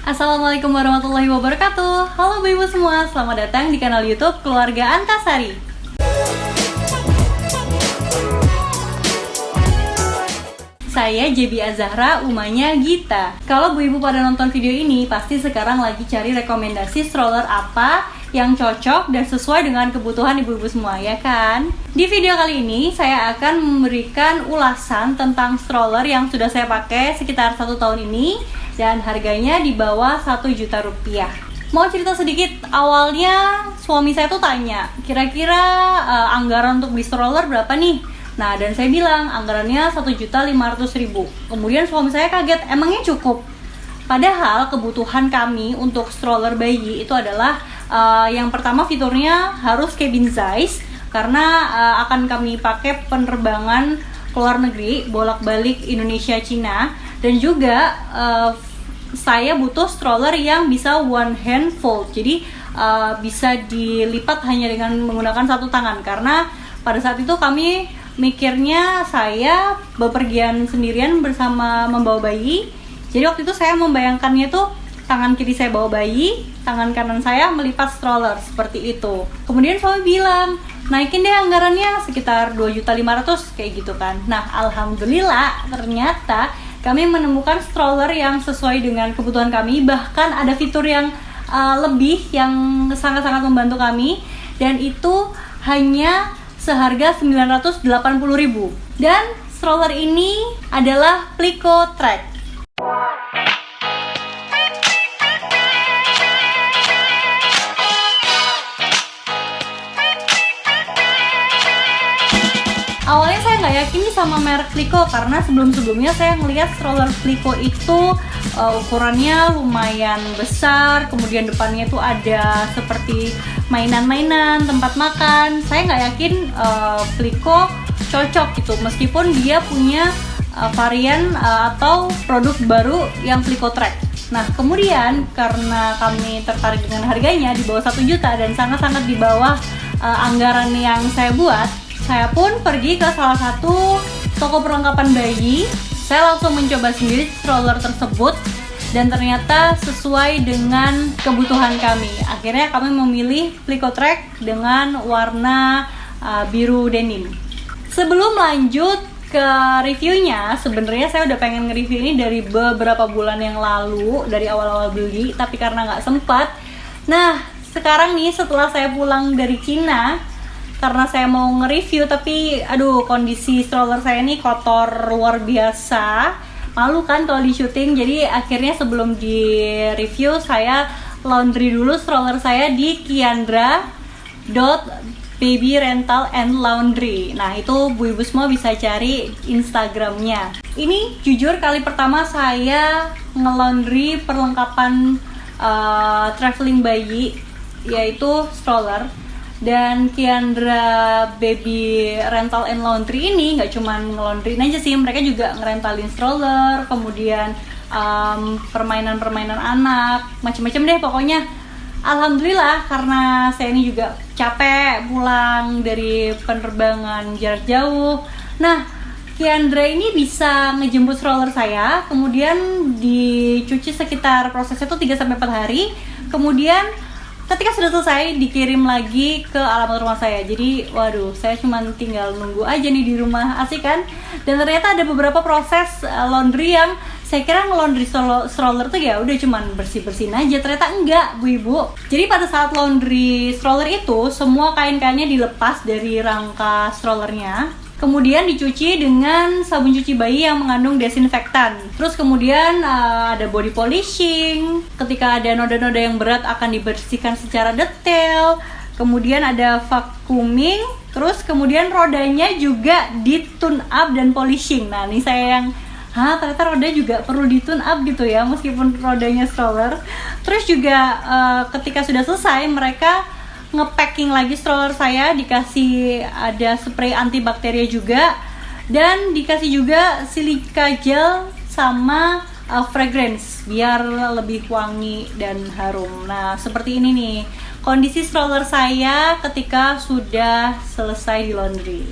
Assalamualaikum warahmatullahi wabarakatuh. Halo ibu semua, selamat datang di kanal YouTube Keluarga Antasari. Saya JB Azahra, umanya Gita. Kalau bu ibu pada nonton video ini, pasti sekarang lagi cari rekomendasi stroller apa yang cocok dan sesuai dengan kebutuhan ibu-ibu semua, ya kan? Di video kali ini, saya akan memberikan ulasan tentang stroller yang sudah saya pakai sekitar 1 tahun ini dan harganya di bawah 1 juta rupiah. Mau cerita sedikit, awalnya suami saya tuh tanya, kira-kira anggaran untuk beli stroller berapa nih? Nah, dan saya bilang anggarannya 1.500.000. Kemudian suami saya kaget, emangnya cukup? Padahal kebutuhan kami untuk stroller bayi itu adalah yang pertama fiturnya harus cabin size karena akan kami pakai penerbangan ke luar negeri, bolak-balik Indonesia Cina, dan juga saya butuh stroller yang bisa one hand fold, jadi bisa dilipat hanya dengan menggunakan satu tangan karena pada saat itu kami mikirnya saya bepergian sendirian bersama membawa bayi. Jadi waktu itu saya membayangkannya tuh tangan kiri saya bawa bayi, tangan kanan saya melipat stroller seperti itu. Kemudian suami bilang, naikin deh anggarannya sekitar 2.500.000 kayak gitu kan. Nah, alhamdulillah ternyata kami menemukan stroller yang sesuai dengan kebutuhan kami, bahkan ada fitur yang lebih yang sangat-sangat membantu kami, dan itu hanya seharga 980.000. Dan stroller ini adalah Plico Track. Awalnya saya nggak yakin nih sama merek Plico karena sebelum-sebelumnya saya ngelihat stroller Plico itu ukurannya lumayan besar, kemudian depannya itu ada seperti mainan-mainan, tempat makan. Saya nggak yakin Plico cocok gitu, meskipun dia punya varian atau produk baru yang Plico Track. Nah, kemudian karena kami tertarik dengan harganya di bawah 1 juta dan sangat-sangat di bawah anggaran yang saya buat, saya pun pergi ke salah satu toko perlengkapan bayi. Saya langsung mencoba sendiri stroller tersebut dan ternyata sesuai dengan kebutuhan kami. Akhirnya kami memilih Plico Track dengan warna biru denim. Sebelum lanjut ke reviewnya, sebenarnya saya udah pengen nge-review ini dari beberapa bulan yang lalu, dari awal-awal beli, tapi karena nggak sempat. Nah, sekarang nih setelah saya pulang dari Cina, karena saya mau nge-review tapi aduh kondisi stroller saya ini kotor luar biasa, malu kan kalau di syuting. Jadi akhirnya sebelum di review saya laundry dulu stroller saya di kiandra.baby rental and laundry. Nah, itu bu ibu semua bisa cari Instagramnya. Ini jujur kali pertama saya nge-laundry perlengkapan traveling bayi, yaitu stroller. Dan Kiandra Baby Rental and Laundry ini nggak cuma nge-laundryin aja sih, mereka juga ngerentalin stroller, kemudian permainan-permainan anak, macam-macam deh pokoknya. Alhamdulillah karena saya ini juga capek pulang dari penerbangan jarak jauh. Nah, Kiandra ini bisa ngejemput stroller saya, kemudian dicuci sekitar prosesnya tuh 3-4 hari, kemudian ketika sudah selesai dikirim lagi ke alamat rumah saya. Jadi waduh, saya cuma tinggal nunggu aja nih di rumah, asik kan? Dan ternyata ada beberapa proses laundry yang saya kira nge-laundry stroller tuh ya udah cuman bersih-bersihin aja, ternyata enggak bu ibu. Jadi pada saat laundry stroller itu semua kain-kainnya dilepas dari rangka strollernya, kemudian dicuci dengan sabun cuci bayi yang mengandung desinfektan. Terus kemudian ada body polishing. Ketika ada noda-noda yang berat akan dibersihkan secara detail. Kemudian ada vacuuming. Terus kemudian rodanya juga di tune up dan polishing. Nah, ini saya yang ternyata roda juga perlu di tune up gitu ya, meskipun rodanya stroller. Terus juga ketika sudah selesai mereka nge-packing lagi stroller saya, dikasih ada spray antibakteria juga, dan dikasih juga silika gel sama fragrance biar lebih wangi dan harum. Nah, seperti ini nih kondisi stroller saya ketika sudah selesai di laundry.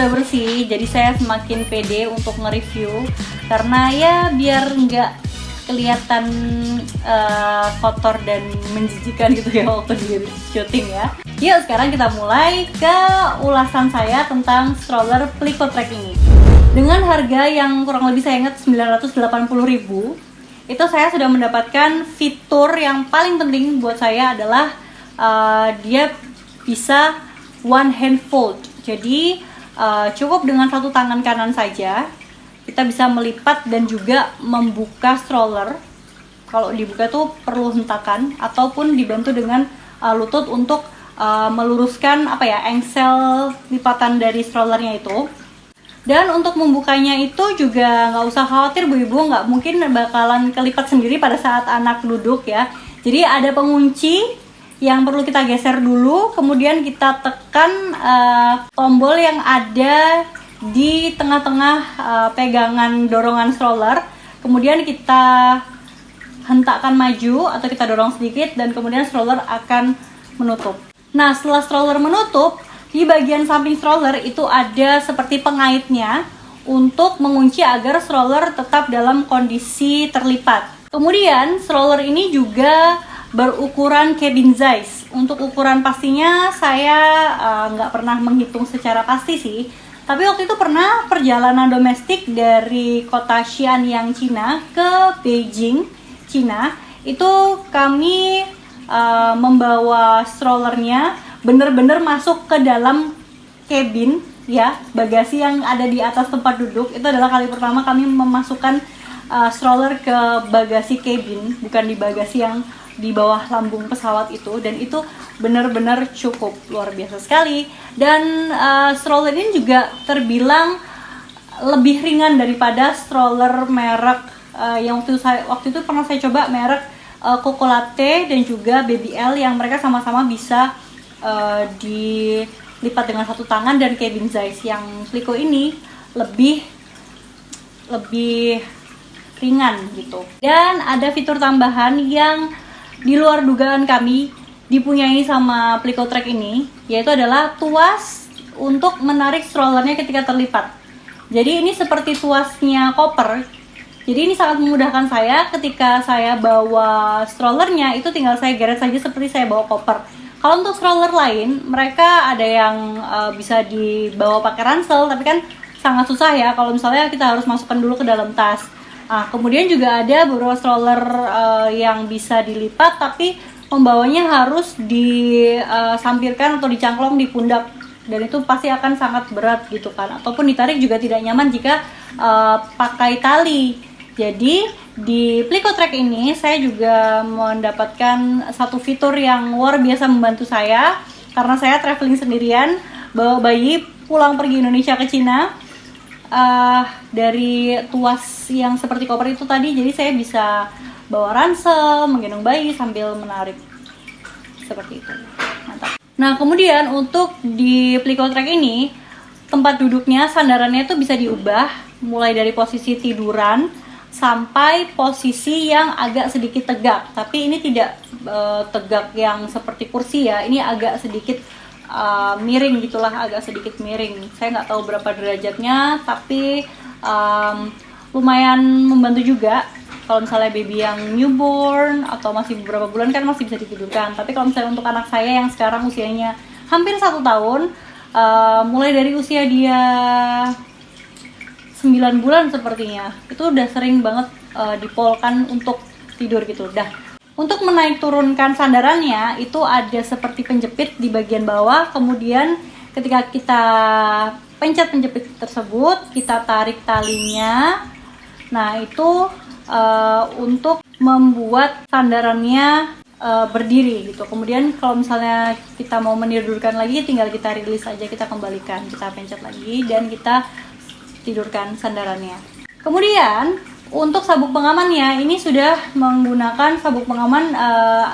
sudah bersih, jadi saya semakin pede untuk nge-review karena ya biar nggak kelihatan kotor dan menjijikan gitu ya waktu di syuting ya. Yuk sekarang kita mulai ke ulasan saya tentang stroller Plico-Trek ini. Dengan harga yang kurang lebih saya ingat 980.000, itu saya sudah mendapatkan fitur yang paling penting buat saya adalah dia bisa one hand fold. Jadi cukup dengan satu tangan kanan saja kita bisa melipat dan juga membuka stroller. Kalau dibuka tuh perlu hentakan ataupun dibantu dengan lutut untuk meluruskan engsel lipatan dari strollernya itu. Dan untuk membukanya itu juga nggak usah khawatir Bu Ibu, nggak mungkin bakalan kelipat sendiri pada saat anak duduk ya. Jadi ada pengunci yang perlu kita geser dulu, kemudian kita tekan tombol yang ada di tengah-tengah pegangan dorongan stroller, kemudian kita hentakkan maju atau kita dorong sedikit dan kemudian stroller akan menutup. Nah, setelah stroller menutup, di bagian samping stroller itu ada seperti pengaitnya untuk mengunci agar stroller tetap dalam kondisi terlipat. Kemudian stroller ini juga berukuran cabin size. Untuk ukuran pastinya saya nggak pernah menghitung secara pasti sih. Tapi waktu itu pernah perjalanan domestik dari kota Xianyang, Cina ke Beijing, Cina. Itu kami membawa strollernya bener-bener masuk ke dalam cabin ya, bagasi yang ada di atas tempat duduk. Itu adalah kali pertama kami memasukkan stroller ke bagasi cabin, bukan di bagasi yang di bawah lambung pesawat itu, dan itu benar-benar cukup luar biasa sekali. Dan stroller ini juga terbilang lebih ringan daripada stroller merek yang waktu itu pernah saya coba, merek Coco Latte dan juga Baby L, yang mereka sama-sama bisa dilipat dengan satu tangan dan cabin size. Yang Plico ini lebih ringan gitu. Dan ada fitur tambahan yang di luar dugaan kami dipunyai sama Plico-Trek ini, yaitu adalah tuas untuk menarik strollernya ketika terlipat. Jadi ini seperti tuasnya koper. Jadi ini sangat memudahkan saya ketika saya bawa strollernya, itu tinggal saya geret saja seperti saya bawa koper. Kalau untuk stroller lain, mereka ada yang bisa dibawa pakai ransel, tapi kan sangat susah ya kalau misalnya kita harus masukkan dulu ke dalam tas. Kemudian juga ada beberapa stroller yang bisa dilipat, tapi pembawanya harus disampirkan atau dicangklong di pundak, dan itu pasti akan sangat berat gitu kan, ataupun ditarik juga tidak nyaman jika pakai tali. Jadi di Plico-Trek ini saya juga mendapatkan satu fitur yang luar biasa membantu saya, karena saya traveling sendirian, bawa bayi pulang pergi Indonesia ke Cina. Dari tuas yang seperti koper itu tadi, jadi saya bisa bawa ransel, menggendong bayi sambil menarik seperti itu. Mantap. Nah, kemudian untuk di Plico-Trek ini, tempat duduknya, sandarannya itu bisa diubah mulai dari posisi tiduran sampai posisi yang agak sedikit tegak. Tapi ini tidak tegak yang seperti kursi ya, ini agak sedikit miring gitulah, agak sedikit miring. Saya nggak tahu berapa derajatnya, tapi lumayan membantu juga. Kalau misalnya baby yang newborn atau masih beberapa bulan kan masih bisa ditidurkan. Tapi kalau misalnya untuk anak saya yang sekarang usianya hampir 1 tahun, mulai dari usia dia 9 bulan sepertinya, itu udah sering banget dipolkan untuk tidur gitu. Untuk menaik turunkan sandarannya itu ada seperti penjepit di bagian bawah, kemudian ketika kita pencet penjepit tersebut, kita tarik talinya. Nah, itu untuk membuat sandarannya berdiri gitu. Kemudian kalau misalnya kita mau menidurkan lagi, tinggal kita rilis aja, kita kembalikan, kita pencet lagi dan kita tidurkan sandarannya. Kemudian untuk sabuk pengamannya, ini sudah menggunakan sabuk pengaman,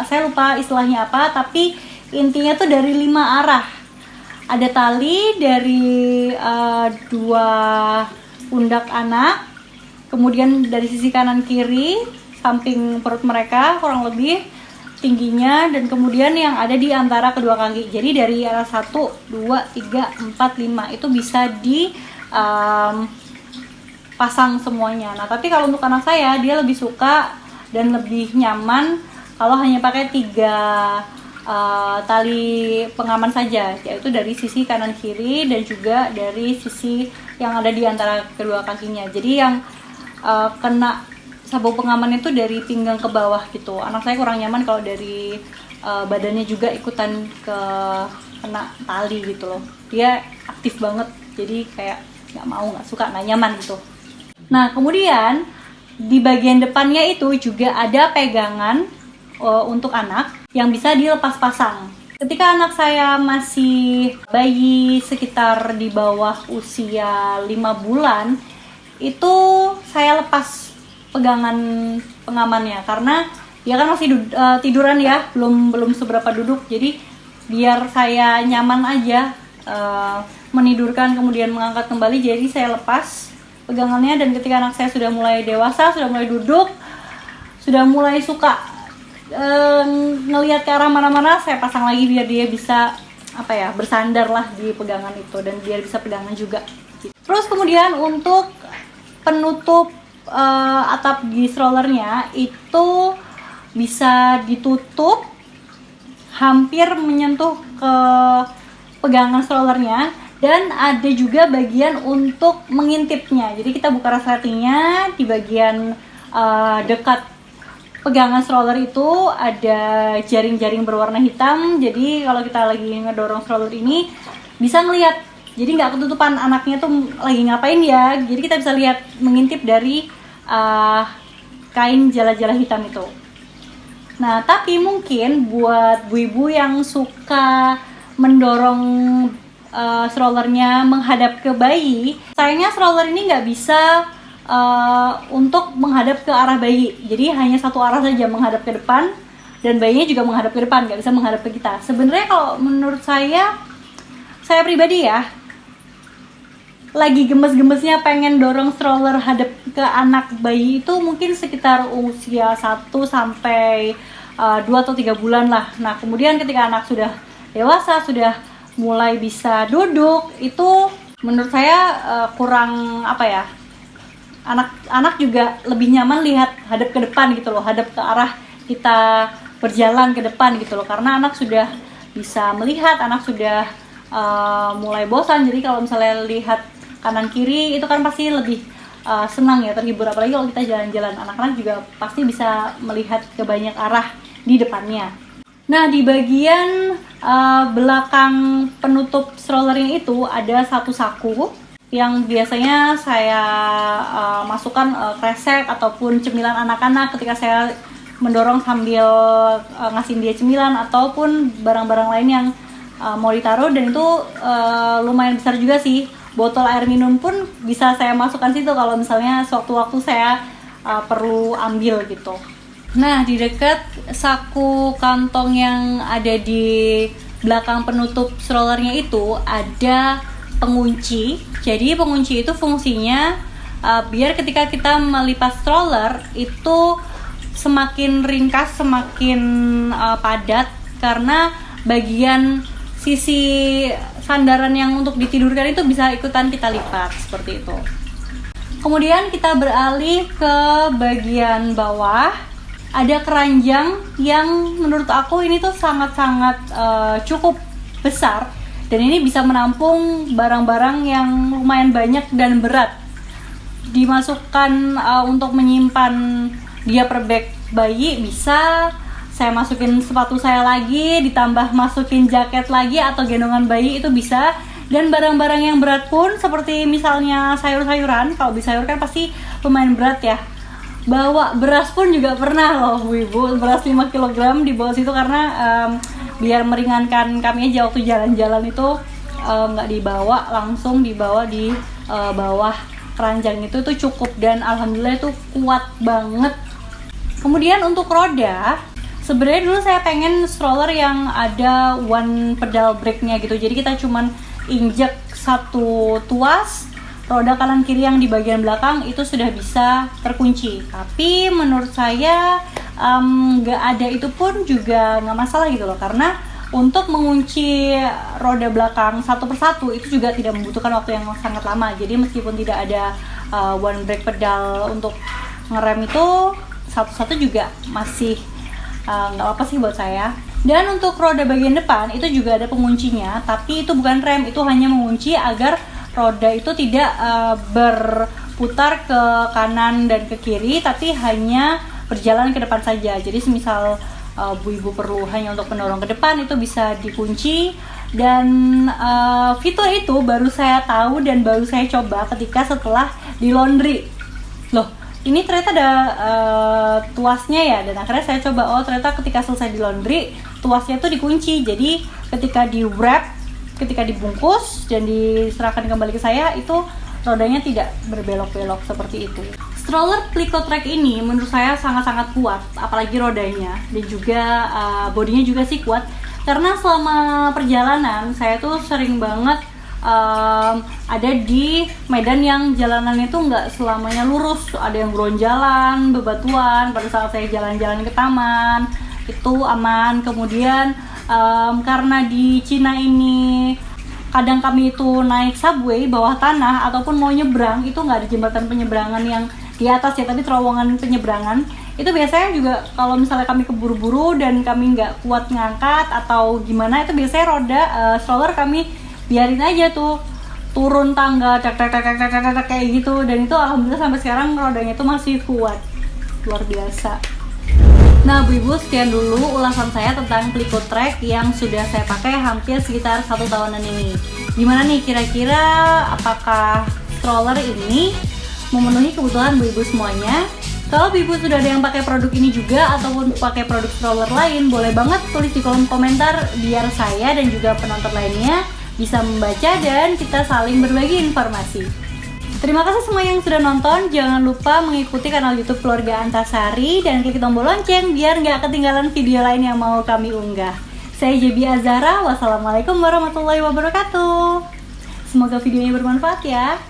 saya lupa istilahnya apa, tapi intinya tuh dari 5 arah. Ada tali dari 2 pundak anak, kemudian dari sisi kanan kiri, samping perut mereka kurang lebih, tingginya dan kemudian yang ada di antara kedua kaki. Jadi dari arah 1, 2, 3, 4, 5 itu bisa di pasang semuanya. Nah, tapi kalau untuk anak saya, dia lebih suka dan lebih nyaman kalau hanya pakai 3 tali pengaman saja, yaitu dari sisi kanan kiri dan juga dari sisi yang ada di antara kedua kakinya. Jadi yang kena sabuk pengaman itu dari pinggang ke bawah gitu. Anak saya kurang nyaman kalau dari badannya juga ikutan kena tali gitu loh. Dia aktif banget, jadi kayak nggak suka, nggak nyaman gitu. Nah, kemudian di bagian depannya itu juga ada pegangan untuk anak yang bisa dilepas pasang. Ketika anak saya masih bayi sekitar di bawah usia 5 bulan, itu saya lepas pegangan pengamannya karena dia kan masih tiduran ya, belum seberapa duduk. Jadi biar saya nyaman aja menidurkan kemudian mengangkat kembali, jadi saya lepas pegangannya. Dan ketika anak saya sudah mulai dewasa, sudah mulai duduk, sudah mulai suka ngelihat ke arah mana-mana, saya pasang lagi biar dia bisa bersandar lah di pegangan itu dan biar bisa pegangan juga. Terus kemudian untuk penutup atap di strollernya itu bisa ditutup hampir menyentuh ke pegangan strollernya, dan ada juga bagian untuk mengintipnya. Jadi kita buka resletingnya di bagian dekat pegangan stroller itu ada jaring-jaring berwarna hitam. Jadi kalau kita lagi ngedorong stroller ini bisa ngelihat. Jadi nggak ketutupan anaknya tuh lagi ngapain ya. Jadi kita bisa lihat, mengintip dari kain jala-jala hitam itu. Nah, tapi mungkin buat bu-ibu yang suka mendorong strollernya menghadap ke bayi, sayangnya stroller ini nggak bisa untuk menghadap ke arah bayi. Jadi hanya satu arah saja, menghadap ke depan, dan bayinya juga menghadap ke depan, nggak bisa menghadap ke kita. Sebenarnya kalau menurut saya pribadi ya, lagi gemes-gemesnya pengen dorong stroller hadap ke anak bayi itu mungkin sekitar usia 1 sampai 2 atau 3 bulan lah. Nah, kemudian ketika anak sudah dewasa, sudah mulai bisa duduk, itu menurut saya kurang anak juga lebih nyaman lihat hadap ke depan gitu loh, hadap ke arah kita berjalan ke depan gitu loh, karena anak sudah bisa melihat, anak sudah mulai bosan. Jadi kalau misalnya lihat kanan kiri itu kan pasti lebih senang ya, terhibur. Apalagi kalau kita jalan-jalan, anak-anak juga pasti bisa melihat ke banyak arah di depannya. Nah, di bagian belakang penutup strollernya itu ada satu saku yang biasanya saya masukkan kresek ataupun cemilan anak-anak ketika saya mendorong sambil ngasih dia cemilan ataupun barang-barang lain yang mau ditaruh. Dan itu lumayan besar juga sih. Botol air minum pun bisa saya masukkan situ kalau misalnya sewaktu-waktu saya perlu ambil gitu. Nah, di dekat saku kantong yang ada di belakang penutup strollernya itu ada pengunci. Jadi pengunci itu fungsinya biar ketika kita melipat stroller itu semakin ringkas, semakin padat, karena bagian sisi sandaran yang untuk ditidurkan itu bisa ikutan kita lipat seperti itu. Kemudian kita beralih ke bagian bawah. Ada keranjang yang menurut aku ini tuh sangat-sangat cukup besar, dan ini bisa menampung barang-barang yang lumayan banyak dan berat. Dimasukkan untuk menyimpan diaper bag bayi bisa. Saya masukin sepatu saya lagi, ditambah masukin jaket lagi atau gendongan bayi itu bisa. Dan barang-barang yang berat pun seperti misalnya sayur-sayuran, kalau beli sayur kan pasti lumayan berat ya. Bawa beras pun juga pernah loh Bu Ibu, beras 5 kg dibawa situ karena biar meringankan kami aja waktu jalan-jalan itu, nggak dibawa, langsung dibawa di bawah keranjang itu cukup, dan alhamdulillah itu kuat banget. Kemudian untuk roda, sebenarnya dulu saya pengen stroller yang ada one pedal brake-nya gitu, jadi kita cuman injek satu tuas, roda kanan kiri yang di bagian belakang itu sudah bisa terkunci. Tapi menurut saya nggak ada itu pun juga nggak masalah gitu loh, karena untuk mengunci roda belakang satu persatu itu juga tidak membutuhkan waktu yang sangat lama. Jadi meskipun tidak ada one brake pedal untuk ngerem, itu satu-satu juga masih nggak apa sih buat saya. Dan untuk roda bagian depan itu juga ada penguncinya, tapi itu bukan rem, itu hanya mengunci agar roda itu tidak berputar ke kanan dan ke kiri, tapi hanya berjalan ke depan saja. Jadi semisal Bu Ibu perlu hanya untuk mendorong ke depan, itu bisa dikunci. Dan fitur itu baru saya tahu dan baru saya coba ketika setelah di laundry. Loh, ini ternyata ada tuasnya ya, dan akhirnya saya coba, ternyata ketika selesai di laundry tuasnya itu dikunci. Jadi ketika di wrap, ketika dibungkus dan diserahkan kembali ke saya, itu rodanya tidak berbelok-belok seperti itu. Stroller Clico-Track ini menurut saya sangat-sangat kuat, apalagi rodanya, dan juga bodinya juga sih kuat. Karena selama perjalanan saya tuh sering banget ada di medan yang jalanannya tuh nggak selamanya lurus, ada yang beronjalan, bebatuan. Pada saat saya jalan-jalan ke taman itu aman. Kemudian karena di Cina ini kadang kami itu naik subway bawah tanah ataupun mau nyebrang, itu nggak ada jembatan penyeberangan yang di atas ya, tapi terowongan penyeberangan. Itu biasanya juga kalau misalnya kami keburu-buru dan kami nggak kuat ngangkat atau gimana, itu biasanya roda stroller kami biarin aja tuh turun tangga kayak gitu. Dan itu alhamdulillah sampai sekarang rodanya itu masih kuat, luar biasa. Nah Bu Ibu, sekian dulu ulasan saya tentang Clico-Track yang sudah saya pakai hampir sekitar 1 tahunan ini. Gimana nih kira-kira, apakah stroller ini memenuhi kebutuhan Bu Ibu semuanya? Kalau Bu Ibu sudah ada yang pakai produk ini juga ataupun pakai produk stroller lain, boleh banget tulis di kolom komentar biar saya dan juga penonton lainnya bisa membaca dan kita saling berbagi informasi. Terima kasih semua yang sudah nonton. Jangan lupa mengikuti kanal YouTube Keluarga Antasari dan klik tombol lonceng biar nggak ketinggalan video lain yang mau kami unggah. Saya JB Azahra. Wassalamualaikum warahmatullahi wabarakatuh. Semoga videonya bermanfaat ya.